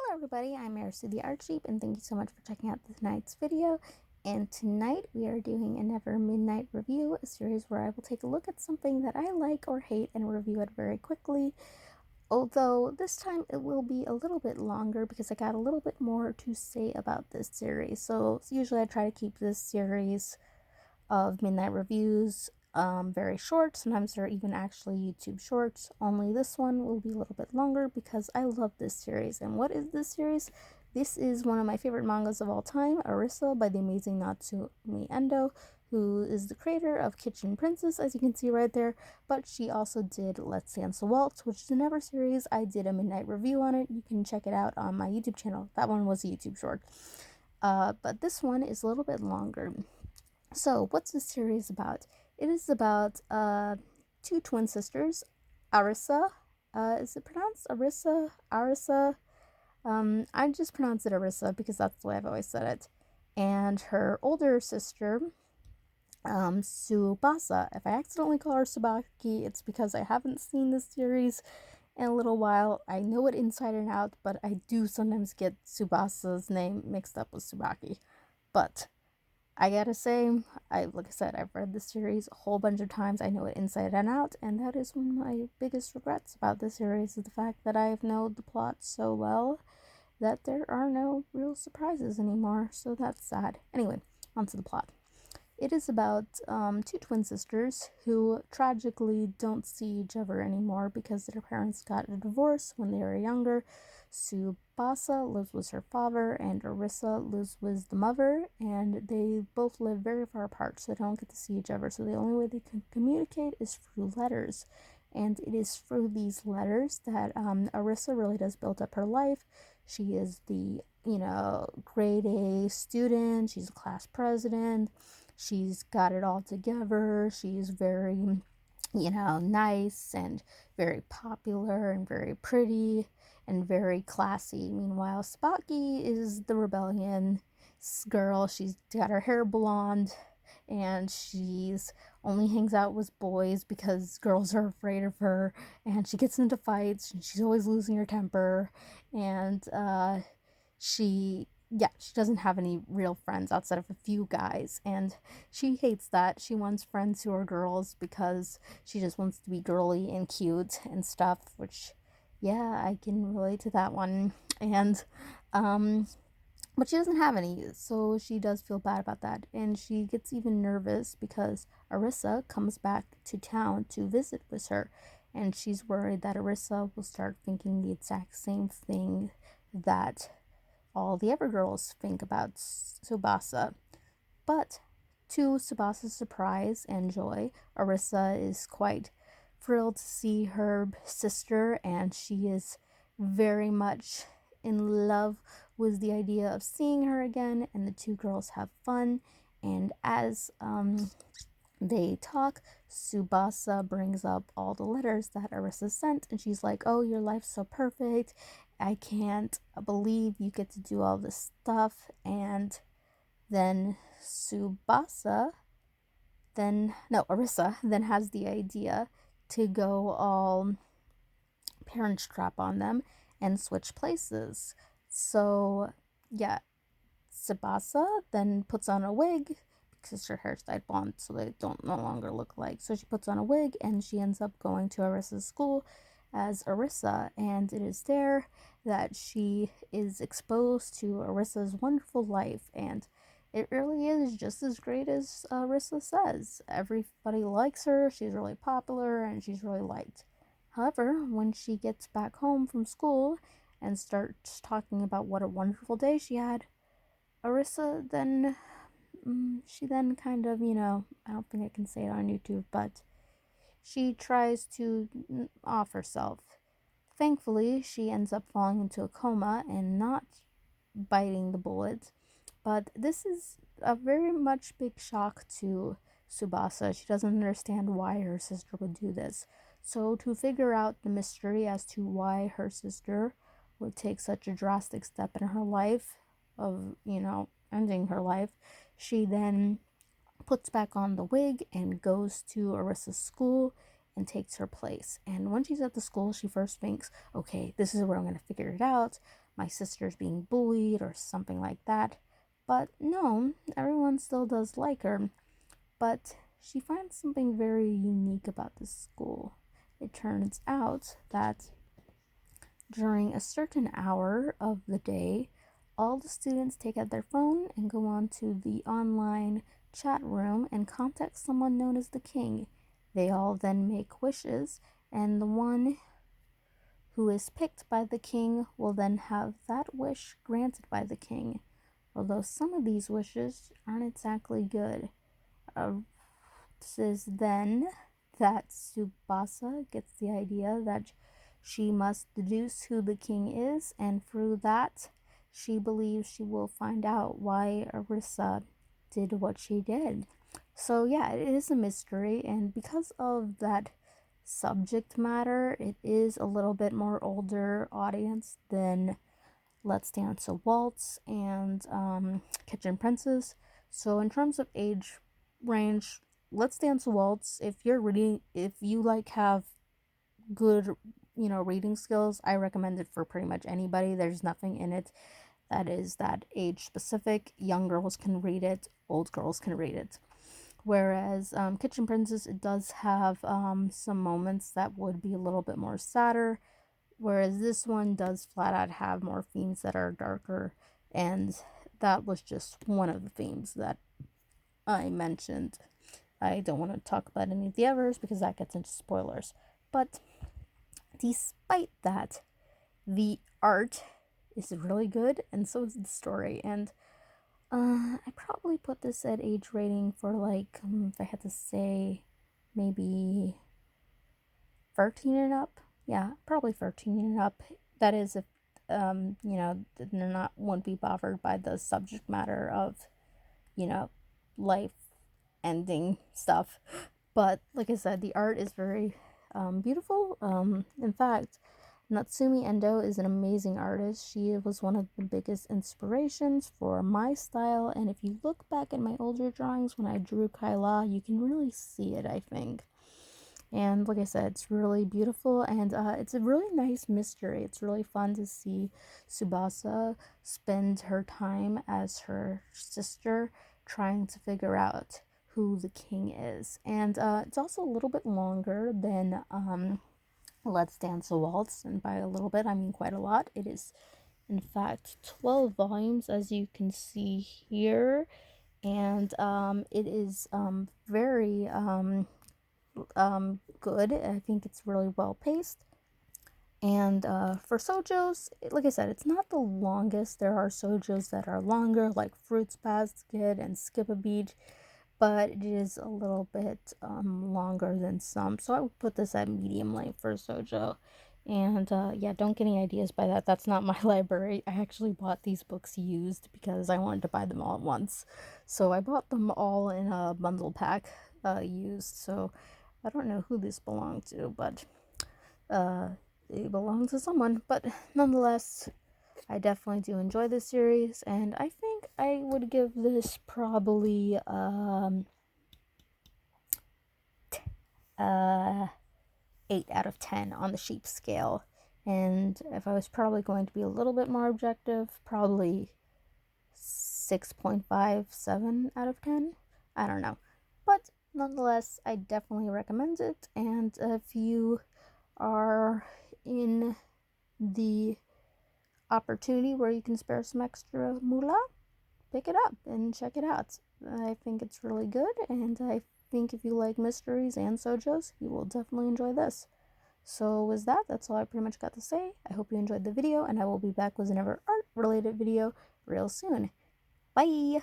Hello everybody, I'm ARISA the Art Sheep, and thank you so much for checking out tonight's video. And tonight we are doing another Midnight Review, a series where I will take a look at something that I like or hate and review it very quickly. Although this time it will be a little bit longer because I got a little bit more to say about this series. So usually I try to keep this series of Midnight Reviews very short. Sometimes they're even actually YouTube shorts. Only this one will be a little bit longer because I love this series. And what is this series? This is one of my favorite mangas of all time, ARISA by the amazing Natsumi Endo, who is the creator of Kitchen Princess, as you can see right there. But she also did Let's Dance a Waltz, which is another series. I did a midnight review on it. You can check it out on my YouTube channel. That one was a YouTube short. But this one is a little bit longer. So, what's this series about? It is about two twin sisters, Arisa. Is it pronounced Arisa? Arisa? I just pronounce it Arisa because that's the way I've always said it. And her older sister, Tsubasa. If I accidentally call her Tsubaki, it's because I haven't seen this series in a little while. I know it inside and out, but I do sometimes get Tsubasa's name mixed up with Tsubaki. But I gotta say, like I said, I've read this series a whole bunch of times. I know it inside and out, and that is one of my biggest regrets about this series, is the fact that I have known the plot so well that there are no real surprises anymore, so that's sad. Anyway, onto the plot. It is about two twin sisters who tragically don't see each other anymore because their parents got a divorce when they were younger. Tsubasa lives with her father, and Arisa lives with the mother, and they both live very far apart, so they don't get to see each other. So the only way they can communicate is through letters, and it is through these letters that Arisa really does build up her life. She is the grade A student. She's a class president. She's got it all together. She's very, nice and very popular and very pretty and very classy. Meanwhile, Spocky is the rebellion girl. She's got her hair blonde and she's only hangs out with boys because girls are afraid of her, and she gets into fights and she's always losing her temper, and she doesn't have any real friends outside of a few guys, and she hates that. She wants friends who are girls because she just wants to be girly and cute and stuff, which, yeah, I can relate to that one. And, but she doesn't have any, so she does feel bad about that, and she gets even nervous because Arisa comes back to town to visit with her, and she's worried that Arisa will start thinking the exact same thing that all the other girls think about Tsubasa. But to Tsubasa's surprise and joy, Arisa is quite thrilled to see her sister, and she is very much in love with the idea of seeing her again, and the two girls have fun. And as they talk, Tsubasa brings up all the letters that Arisa sent, and she's like, "Oh, your life's so perfect. I can't believe you get to do all this stuff." And then Arisa then has the idea to go all parent trap on them and switch places. So, yeah, Tsubasa then puts on a wig because her hair's dyed blonde, so they don't no longer look alike. So she puts on a wig and she ends up going to Arisa's school as Arisa, and it is there that she is exposed to Arisa's wonderful life, and it really is just as great as Arisa says. Everybody likes her, she's really popular, and she's really liked. However, when she gets back home from school and starts talking about what a wonderful day she had, Arisa then, she then kind of, I don't think I can say it on YouTube, but she tries to off herself. Thankfully, she ends up falling into a coma and not biting the bullet, but this is a very much big shock to Tsubasa. She doesn't understand why her sister would do this. So to figure out the mystery as to why her sister would take such a drastic step in her life of, ending her life, she then puts back on the wig and goes to Arisa's school and takes her place. And when she's at the school, she first thinks, okay, this is where I'm going to figure it out. my sister's being bullied or something like that. But no, everyone still does like her. But she finds something very unique about this school. It turns out that during a certain hour of the day, all the students take out their phone and go on to the online chat room and contact someone known as the king. They all then make wishes, and the one who is picked by the king will then have that wish granted by the king. Although some of these wishes aren't exactly good. This is then that Tsubasa gets the idea that she must deduce who the king is, and through that, she believes she will find out why ARISA did what she did. So, yeah, it is a mystery, and because of that subject matter, it is a little bit more older audience than Let's Dance a Waltz and Kitchen Princess. So, in terms of age range, Let's Dance a Waltz, if you like have good, reading skills, I recommend it for pretty much anybody. There's nothing in it that is that age specific. Young girls can read it, old girls can read it. Whereas Kitchen Princess, it does have some moments that would be a little bit more sadder. Whereas this one does flat out have more themes that are darker. And that was just one of the themes that I mentioned. I don't want to talk about any of the others because that gets into spoilers. But despite that, the art is really good, and so is the story. And I probably put this at age rating for like, if I had to say, maybe 13 and up. Yeah, probably 13 and up. That is if, they're not, won't be bothered by the subject matter of, life ending stuff. But like I said, the art is very beautiful. In fact, Natsumi Endo is an amazing artist. She was one of the biggest inspirations for my style, and if you look back at my older drawings when I drew Kaila, you can really see it, I think. And like I said, it's really beautiful, and it's a really nice mystery. It's really fun to see Tsubasa spend her time as her sister trying to figure out who the king is. And it's also a little bit longer than Let's Dance a Waltz, and by a little bit, I mean quite a lot. It is, in fact, 12 volumes, as you can see here, and it is very good. I think it's really well paced. And for soujos, like I said, it's not the longest. There are soujos that are longer, like Fruits Basket and Skip a Beat, but it is a little bit longer than some. So I would put this at medium length for sojo. And yeah, don't get any ideas by that. That's not my library. I actually bought these books used because I wanted to buy them all at once. So I bought them all in a bundle pack used. So I don't know who this belonged to, but they belong to someone. But nonetheless, I definitely do enjoy this series, and I think I would give this probably 8 out of 10 on the sheep scale. And if I was probably going to be a little bit more objective, probably 6.57 out of 10. I don't know. But nonetheless, I definitely recommend it. And if you are in the opportunity where you can spare some extra moolah, pick it up and check it out. I think it's really good, and I think if you like mysteries and sojos, you will definitely enjoy this. So with that, that's all I pretty much got to say. I hope you enjoyed the video, and I will be back with another art related video real soon. Bye!